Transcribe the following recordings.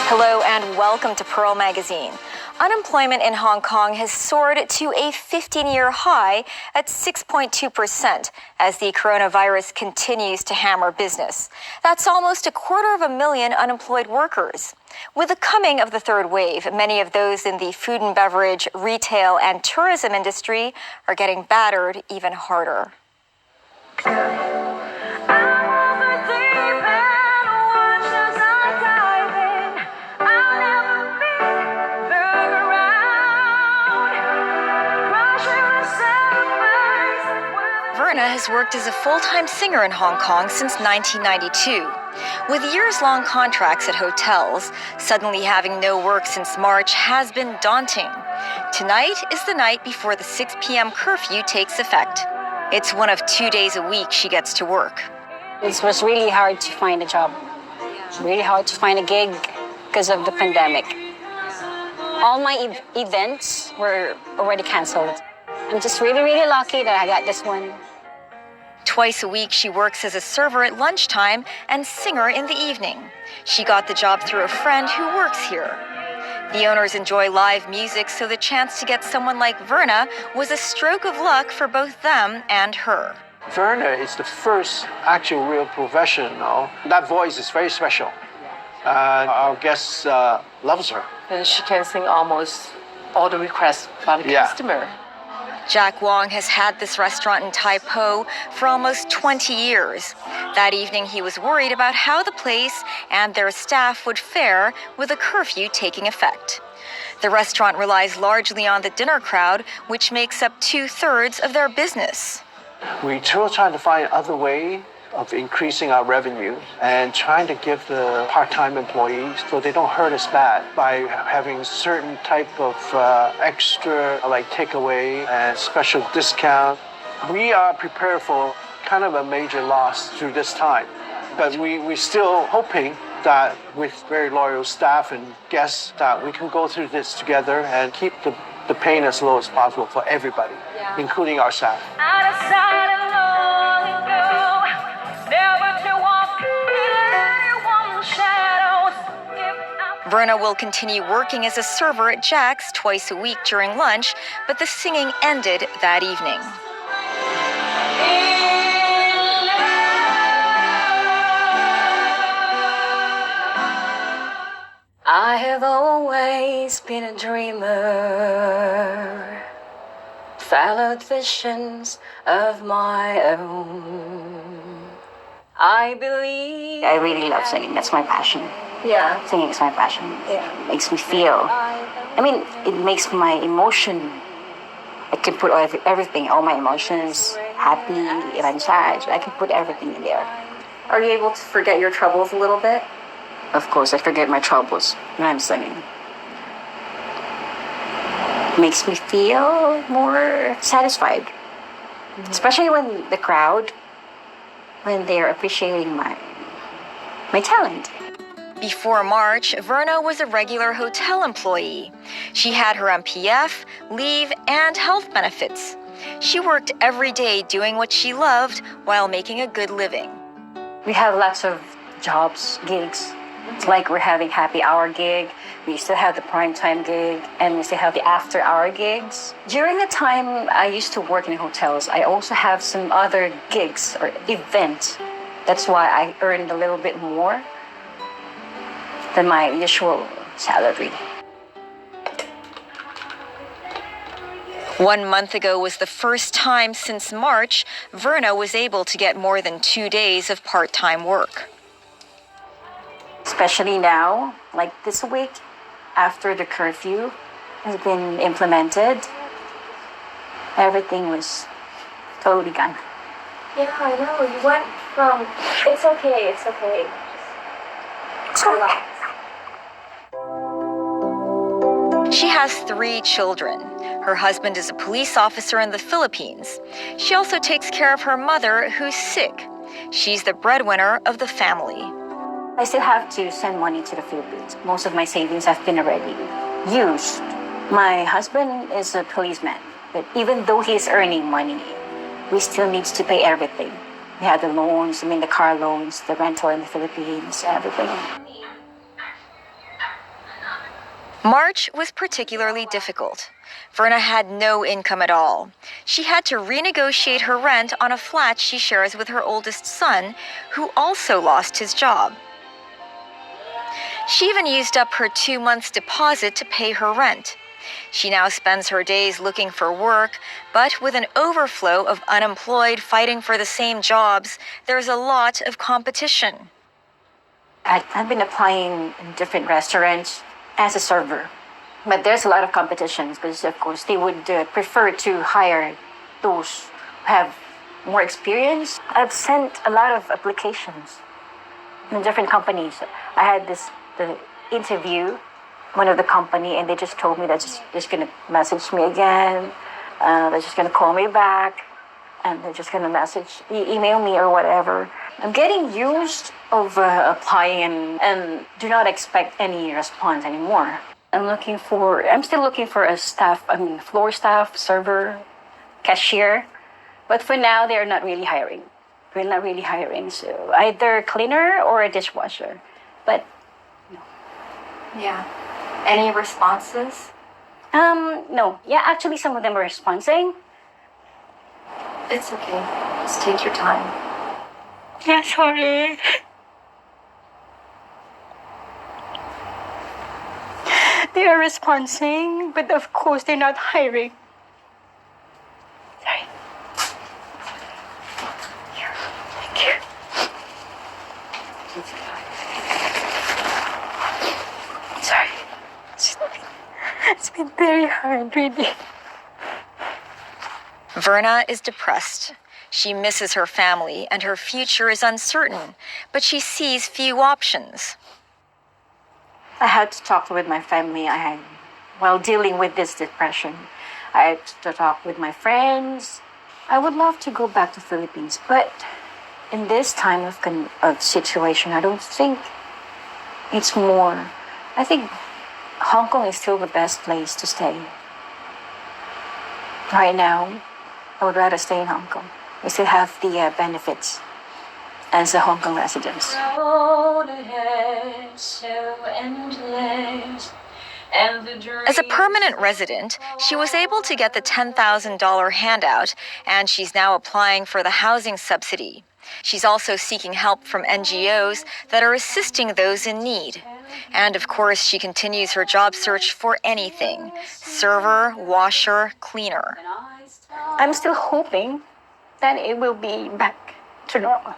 Hello and welcome to Pearl Magazine. Unemployment in Hong Kong has soared to a 15-year high at 6.2% as the coronavirus continues to hammer business. That's almost 250,000 unemployed workers. With the coming of the third wave, many of those in the food and beverage, retail, and tourism industry are getting battered even harder. Verna has worked as a full-time singer in Hong Kong since 1992. With years-long contracts at hotels, suddenly having no work since March has been daunting. Tonight is the night before the 6 p.m. curfew takes effect. It's one of 2 days a week she gets to work. It was really hard to find a job, really hard to find a gig because of the pandemic. All my events were already canceled. I'm just really lucky that I got this one. Twice a week, she works as a server at lunchtime and singer in the evening. She got the job through a friend who works here. The owners enjoy live music, so the chance to get someone like Verna was a stroke of luck for both them and her. Verna is the first actual real professional. That voice is very special. Our guests loves her. And she can sing almost all the requests by the customer. Jack Wong has had this restaurant in Tai Po for almost 20 years. That evening, he was worried about how the place and their staff would fare with a curfew taking effect. The restaurant relies largely on the dinner crowd, which makes up 2/3 of their business. We're still trying to find other way of increasing our revenue and trying to give the part-time employees so they don't hurt us bad by having certain type of extra like takeaway and special discount. We are prepared for kind of a major loss through this time, but we're still hoping that with very loyal staff and guests that we can go through this together and keep the pain as low as possible for everybody, including our staff. Verna will continue working as a server at Jack's twice a week during lunch, but the singing ended that evening. I have always been a dreamer, followed visions of my own. I believe. I really love singing. That's my passion. Yeah. Singing is my passion. Yeah. It makes me feel. It makes my emotion. I can put everything, all my emotions, happy, if I'm sad, I can put everything in there. Are you able to forget your troubles a little bit? Of course, I forget my troubles when I'm singing. It makes me feel more satisfied. Especially when the crowd, when they're appreciating my talent. Before March, Verna was a regular hotel employee. She had her MPF, leave, and health benefits. She worked every day doing what she loved while making a good living. We have lots of jobs, gigs. It's like we're having happy hour gig. We still have the prime time gig, and we still have the after hour gigs. During the time I used to work in hotels, I also have some other gigs or events. That's why I earned a little bit more than my usual salary. 1 month ago was the first time since March Verna was able to get more than 2 days of part-time work. Especially now, like this week, after the curfew has been implemented, everything was totally gone. Yeah, I know. You went from, it's okay. Relax. She has 3 children. Her husband is a police officer in the Philippines. She also takes care of her mother, who's sick. She's the breadwinner of the family. I still have to send money to the Philippines. Most of my savings have been already used. My husband is a policeman, but even though he's earning money, we still need to pay everything. We had the loans, the car loans, the rental in the Philippines, everything. March was particularly difficult. Verna had no income at all. She had to renegotiate her rent on a flat she shares with her oldest son, who also lost his job. She even used up her 2 months' deposit to pay her rent. She now spends her days looking for work, but with an overflow of unemployed fighting for the same jobs, there's a lot of competition. I've been applying in different restaurants as a server. But there's a lot of competition because, of course, they would prefer to hire those who have more experience. I've sent a lot of applications in different companies. I had the interview, one of the company, and they just told me that just going to message me again. They're just going to call me back, and they're just going to email me or whatever. I'm getting used of applying and do not expect any response anymore. I'm still looking for a floor staff, server, cashier. But for now, they're not really hiring. We're not really hiring, so either cleaner or a dishwasher. But, no. Yeah. Any responses? No. Yeah, actually, some of them are responding. It's okay. Just take your time. Yeah, sorry. They are responding, but of course they're not hiring. Sorry. Here, thank you. Sorry. It's been very hard, really. Verna is depressed. She misses her family and her future is uncertain, but she sees few options. I had to talk with my family. While dealing with this depression, I had to talk with my friends. I would love to go back to Philippines, but in this time of situation, I don't think it's more. I think Hong Kong is still the best place to stay. Right now, I would rather stay in Hong Kong. We still have the benefits as a Hong Kong resident. As a permanent resident, she was able to get the $10,000 handout, and she's now applying for the housing subsidy. She's also seeking help from NGOs that are assisting those in need. And of course, she continues her job search for anything: server, washer, cleaner. I'm still hoping that it will be back to normal.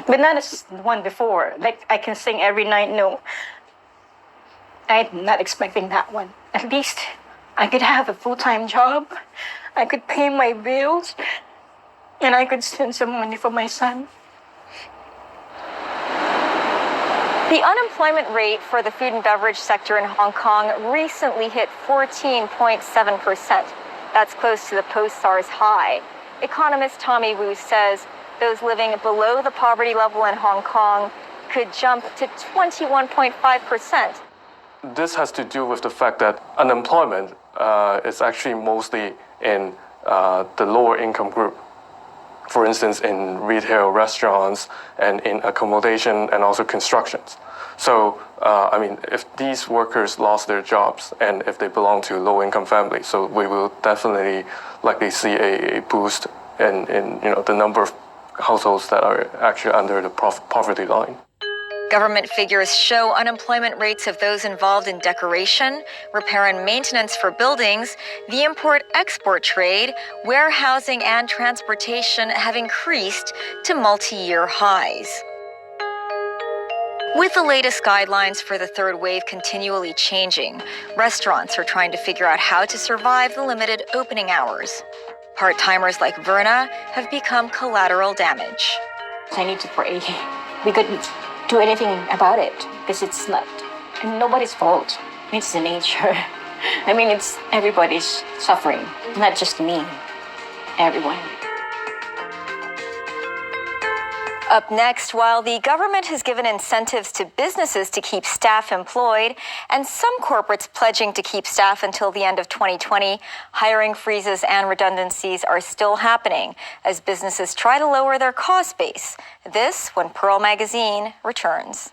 But not as the one before. Like, I can sing every night. No. I'm not expecting that one. At least I could have a full-time job. I could pay my bills. And I could send some money for my son. The unemployment rate for the food and beverage sector in Hong Kong recently hit 14.7%. That's close to the post-SARS high. Economist Tommy Wu says those living below the poverty level in Hong Kong could jump to 21.5%. This has to do with the fact that unemployment is actually mostly in the lower income group. For instance, in retail, restaurants, and in accommodation and also constructions. So, if these workers lost their jobs and if they belong to low-income families, so we will definitely likely see a boost in the number of households that are actually under the poverty line. Government figures show unemployment rates of those involved in decoration, repair and maintenance for buildings, the import-export trade, warehousing and transportation have increased to multi-year highs. With the latest guidelines for the third wave continually changing, restaurants are trying to figure out how to survive the limited opening hours. Part-timers like Verna have become collateral damage. I need to pray. We couldn't do anything about it because it's not nobody's fault. It's the nature. It's everybody's suffering, not just me. Everyone. Up next, while the government has given incentives to businesses to keep staff employed, and some corporates pledging to keep staff until the end of 2020, hiring freezes and redundancies are still happening as businesses try to lower their cost base. This when Pearl Magazine returns.